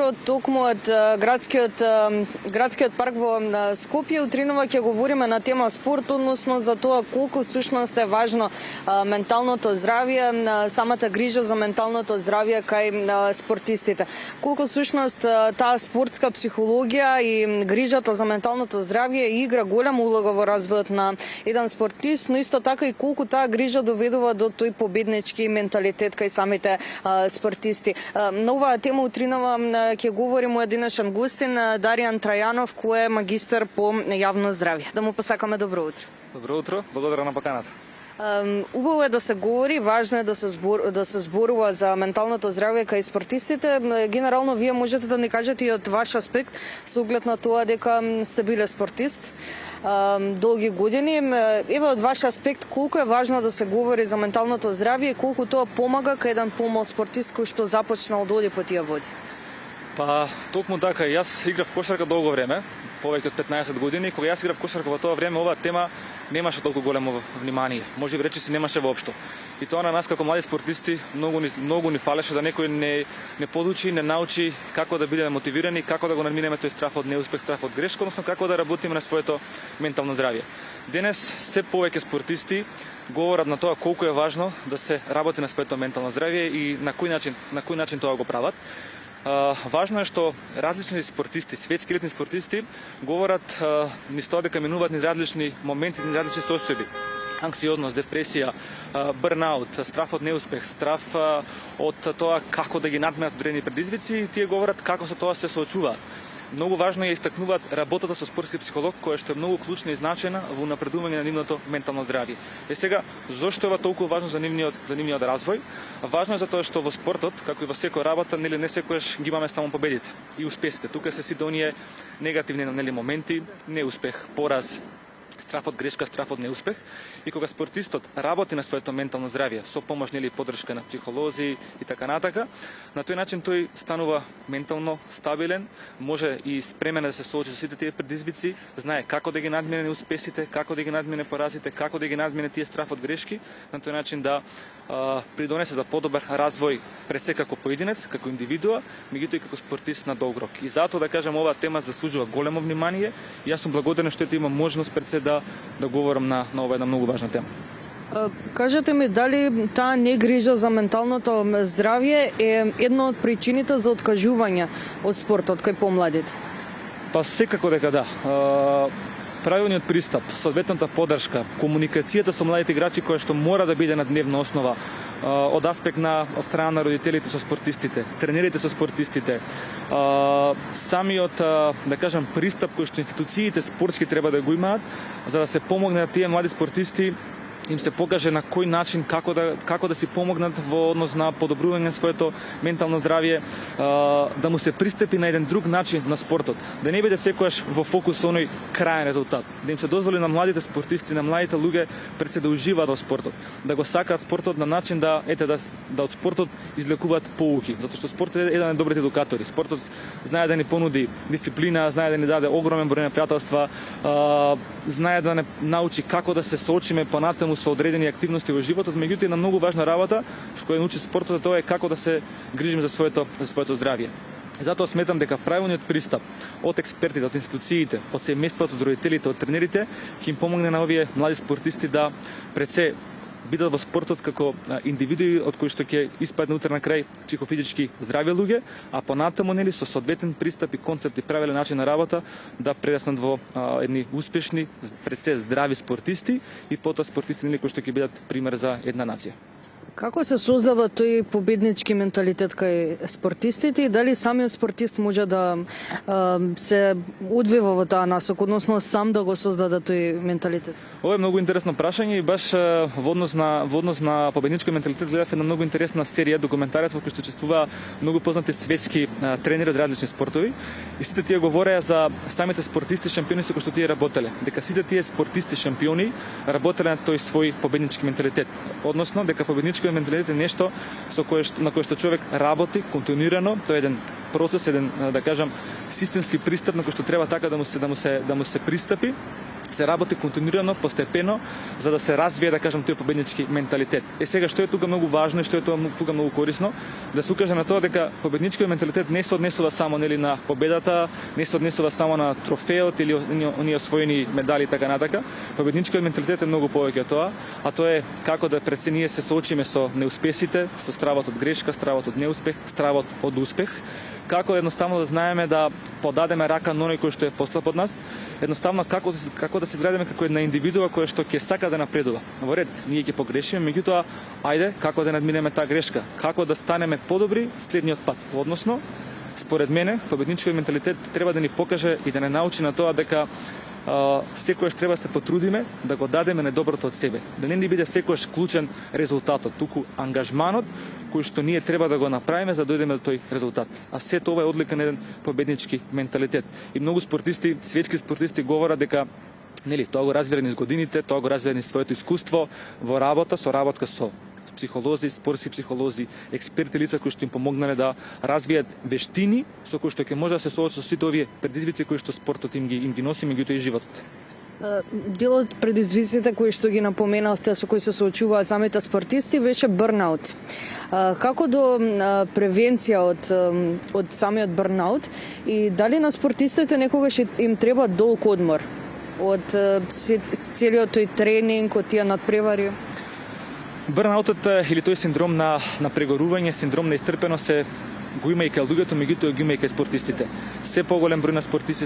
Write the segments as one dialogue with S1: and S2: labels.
S1: утро, токму од градскиот парк во Скопје. Утринова ќе говориме на тема спорт, односно за тоа колку всушност е важно менталното здравје, самата грижа за менталното здравје кај спортистите. Колку всушност таа спортска психологија и грижата за менталното здравје игра голема улога во развојот на еден спортист, но исто така и колку таа грижа доведува до тој победнички менталитет кај самите спортисти. На оваа тема утринава ќе говори мојот денешен гостин Даријан Трајанов, кој е магистар по јавно здравје. Да му посакаме добро утро.
S2: Добро утро, благодарам на поканата.
S1: Убаво е да се говори, важно е да се зборува за менталното здравје кај спортистите. Генерално, вие можете да ни кажете и од ваш аспект, со оглед на тоа дека сте биле спортист долги години. Еве од ваш аспект, колку е важно да се говори за менталното здравје и колку тоа помага кај еден помал спортист кој што започнал да оди по тие води?
S2: Па, токму така, јас играв кошарка долго време, повеќе од 15 години. Кога јас играв кошарка во тоа време, оваа тема немаше толку големо внимание. Може би речи се немаше воопшто. И тоа на нас како млади спортисти многу ни фалеше да некој не подучи, не научи како да бидеме мотивирани, како да го надминеме тој страф од неуспех, страф од грешка, односно како да работиме на своето ментално здравје. Денес се повеќе спортисти говорат на тоа колку е важно да се работи на своето ментално здравје и на кој начин тоа го прават. Важно е што различни спортисти, светски елитни спортисти, говорат низ тоа дека минуваат низ различни моменти, низ различни состојби. Анксиозност, депресија, бърнаут, страф од неуспех, страф од тоа како да ги надминат одредени предизвици, и тие говорат како со тоа се соочуваат. Многу важно е истакнуваат работата со спортски психолог, која што е многу клучна и значајна во напредување на нивното ментално здравје. Сега, зошто е ова толку важно за нивниот развој? Важно е затоа што во спортот, како и во секоја работа, не секогаш ги имаме само победите и успесите. Тука се сите оние негативни моменти, неуспех, пораз, страф од грешка, страф од неуспех. И кога спортистот работи на своето ментално здравје со помош или поддршка на психолози и така натака, на тој начин тој станува ментално стабилен, може и спремен да се соочи со сите тие предизвици, знае како да ги надмине неуспесите, како да ги надмине поразите, како да ги надмине тие страф од грешки, на тој начин да придонесе за подобар развој пред се како поединец, како индивидуа, меѓутоа и како спортист на долг рок. И затоа да кажам, оваа тема заслужува големо внимание и јас сум благодарен што имам можност пред се да говорам на ова една многу важна тема.
S1: Кажете ми, дали таа негрижа за менталното здравје е една од причините за откажување од спортот кај помладите?
S2: Па секако дека да. Правилниот пристап, соодветната поддршка, комуникацијата со младите играчи која што мора да биде на дневна основа, од аспект од страна на родителите со спортистите, тренерите со спортистите, самиот, да кажам, пристап кој што институциите спортски треба да го имаат, за да се помогне на тие млади спортисти, им се покаже на кој начин како да си помогнат во однос на подобрување на своето ментално здравје, да му се пристапи на еден друг начин на спортот, да не биде секогаш во фокус оној крајен резултат, да им се дозволи на младите спортисти, на младите луѓе пред се да уживаат во спортот, да го сакаат спортот на начин да од спортот излекуваат поуки, затоа што спортот е еден од добрите едукатори. Спортот знае да ни понуди дисциплина, знае да ни даде огромен број на пријателства, знае да не научи како да се соочиме понатаму со одредени активности во животот, меѓутоа една многу важна работа што ја научи спортот, тоа е како да се грижим за своето здравје. Затоа сметам дека правилниот пристап од експертите, од институциите, од семејството, од родителите, од тренерите ќе им помогне на овие млади спортисти да пред се бидат во спортот како индивидуи од кои што ќе испадне утре на крај психофизички здрави луѓе, а понатаму со соодветен пристап и концепт и правилен начин на работа да прераснат во едни успешни, пред се здрави спортисти и потоа спортисти кои што ќе бидат пример за една нација.
S1: Како се создава тој победнички менталитет кај спортистите и дали самиот спортист може да се одвива во таа насока, односно сам да го создаде тој менталитет?
S2: Ова е многу интересно прашање и баш во однос на победнички менталитет гледав една многу интересна серија документарец во кој што учествуваа многу познати светски тренери од различни спортови и сите тие говореа за самите спортисти шампиони со кои што тие работеле, дека сите тие спортисти шампиони работеле на тој свој победнички менталитет, односно дека победнички менталитет е нешто на кое што човек работи континуирано, тоа е еден процес, еден, да кажам, системски пристап на кој што треба така да му се пристапи се работи континуирано, постепено, за да се развие, да кажам, тој победнички менталитет. Сега, што е тука многу важно и што е тука многу корисно, да се укаже на тоа дека победничкиот менталитет не се однесува само на победата, не се однесува само на трофеот или оние освоени медали и така натака. Победничкиот менталитет е многу повеќе од тоа, а тоа е како да пред се ние се соочиме со неуспесите, со стравот од грешка, стравот од неуспех, стравот од успех. Како едноставно да знаеме да подадеме рака на оној кој што е послаб од нас, едноставно како да се изградиме како една индивидуа која што ќе сака да напредува. Во ред, ние ќе погрешиме, меѓутоа, ајде, како да надминеме таа грешка, како да станеме подобри следниот пат. Односно, според мене, победничкиот менталитет треба да ни покаже и да не научи на тоа дека секојаш треба да се потрудиме да го дадеме најдоброто од себе. Да не ни биде секојаш клучен резултатот, туку ангажманот кој што ние треба да го направиме за да дојдеме до тој резултат. А се тоа е одлика на еден победнички менталитет. И многу спортисти, светски спортисти говорат дека тоа го развија низ годините, тоа го развија низ своето искуство во работа, со работка со психолози, спортски психолози, експерти лица кои што им помогнале да развијат вештини со кои што ќе може да се соочат со сите овие предизвици кои што спортот им ги носи, меѓутоа и животот.
S1: Дел од предизвиците кои што ги напоменавте со кои се соочуваат самите спортисти беше бърнаут. Како до превенција од самиот бърнаут и дали на спортистите некогаш им треба долг одмор од целиот тој тренинг, од тие надпревари?
S2: Бърнаутот или тој синдром на прегорување, синдром на исцрпеност го има и кај луѓето, меѓутоа го има и кај спортистите. Се поголем број на спортисти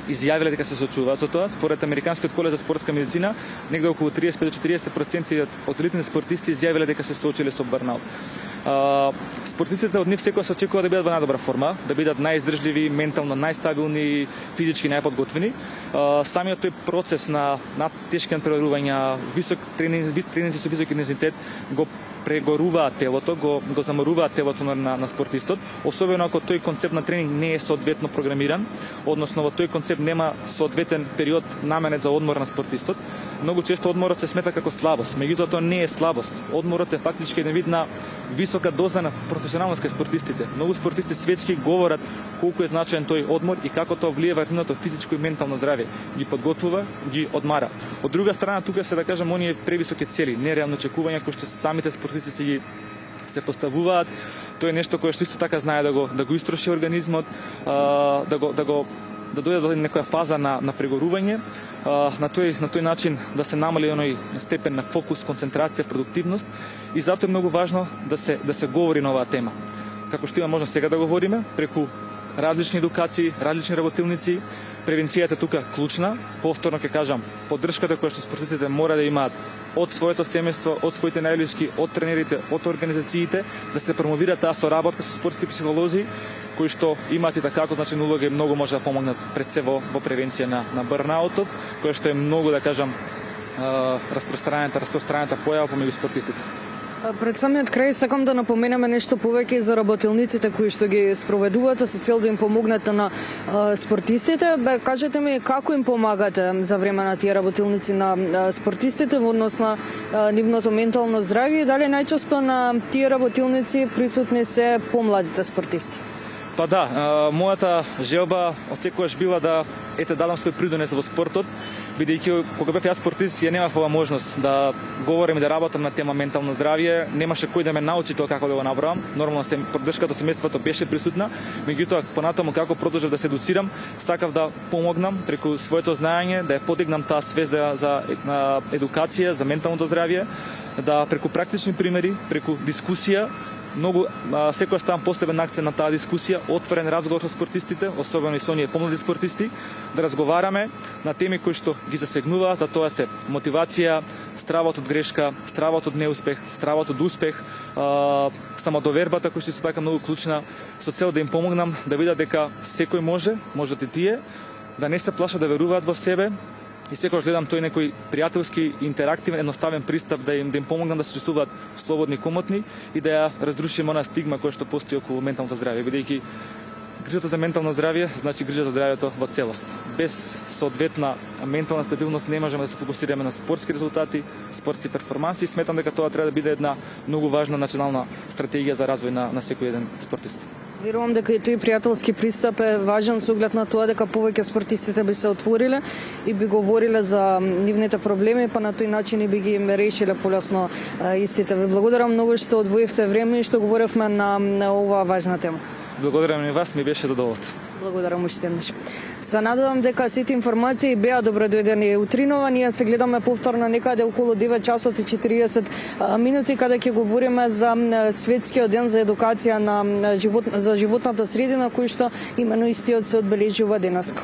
S2: изјавиле дека се соочуваат со тоа. Според Американскиот колеж за спортска медицина, негде околу 35 до 40% од елитните спортисти изјавиле дека се соочиле со бърнаут. Спортистите од нив секој се очекува да бидат во најдобра форма, да бидат најиздржливи, ментално најстабилни, физички најподготвени. Самиот тој процес на тешки надпреварувања, висок тренинзи со висок интензитет го прегоруваат телото, го заморуваат телото на спортистот, особено ако тој концепт на тренинг не е соодветно програмиран, односно во тој концепт нема соодветен период наменет за одмор на спортистот. Многу често одморот се смета како слабост, меѓутоа тоа не е слабост. Одморот е фактички еден вид на висока доза на професионалност кај спортистите. Многу спортисти светски говорат колку е значаен тој одмор и како тоа влијае врз нивното физичко и ментално здравје. Ги подготвува, ги одмара. Од друга страна, тука се да кажам оние превисоки цели, нереални очекувања кои што самите спортисти се поставуваат. Тоа е нешто кое што исто така знае да го истроши организмот, да дојде до некоја фаза на прегорување, на тој начин да се намали оној степен на фокус, концентрација, продуктивност и затоа е многу важно да се говори на оваа тема. Како што има можност сега да говориме преку различни едукации, различни работилници. Превенцијата тука клучна. Повторно ќе кажам, поддршката која што спортистите мора да имаат од своето семејство, од своите најблиски, од тренерите, од организациите, да се промовира таа соработка со спортски психолози кои што имаат и такако значајна улога и многу може да помогнат пред се во превенција на бърнаутот, која што е многу, да кажам, распространета појава помеѓу спортистите.
S1: Пред самиот крај сакам да напоменеме нешто повеќе за работилниците кои што ги спроведуваат со цел да им помогнете на спортистите. Кажете ми како им помагате за време на тие работилници на спортистите во однос на нивното ментално здравје и дали најчесто на тие работилници присутни се помладите спортисти?
S2: Па да, мојата желба отсекогаш била да дадам свој придонес во спортот, бидејќи кога бев јас спортист ја немав ова можност да говорам и да работам на тема ментално здравје, немаше кој да ме научи тоа како да го направам. Нормално поддршката со семејството беше присутна, меѓутоа понатаму како продолжав да се едуцирам, сакав да помогнам преку своето знаење, да ја подигнам таа свест за едукација, за менталното здравје, да преку практични примери, преку дискусија, многу секој ставам посебен акцент на таа дискусија, отворен разговор со спортистите, особено и со оние помлади спортисти, да разговараме на теми кои што ги засегнуваат, а тоа се мотивација, стравот од грешка, стравот од неуспех, стравот од успех, самодовербата која што исто така многу клучна, со цел да им помогнам да видат дека секој можат и тие, да не се плашат да веруваат во себе. И секогаш гледам тој некој пријателски, интерактивен, едноставен пристап да им помогнам да се чувствуваат слободни, комотни и да ја разрушиме она стигма која што постои околу менталното здравје, бидејќи грижата за ментално здравје значи грижа за здравјето во целост. Без соодветна ментална стабилност не можеме да се фокусираме на спортски резултати, спортски перформанси и сметам дека тоа треба да биде една многу важна национална стратегија за развој на секој еден спортист.
S1: Верувам дека и тој пријателски пристап е важен со оглед на тоа дека повеќе спортистите би се отвориле и би говориле за нивните проблеми, па на тој начин и би ги решиле полесно истите. Ви благодарам многу што одвоивте време и што говоревме на оваа важна тема.
S2: Благодарам и вас, ми беше задоволство.
S1: Благодарам уште еднаш. Се надевам дека сите информации беа добродојдени утринова. Ние се гледаме повторно некаде околу 9 часот и 40 минути каде ќе говориме за светскиот ден за едукација за животната средина кој што имено истиот се одбележува денеска.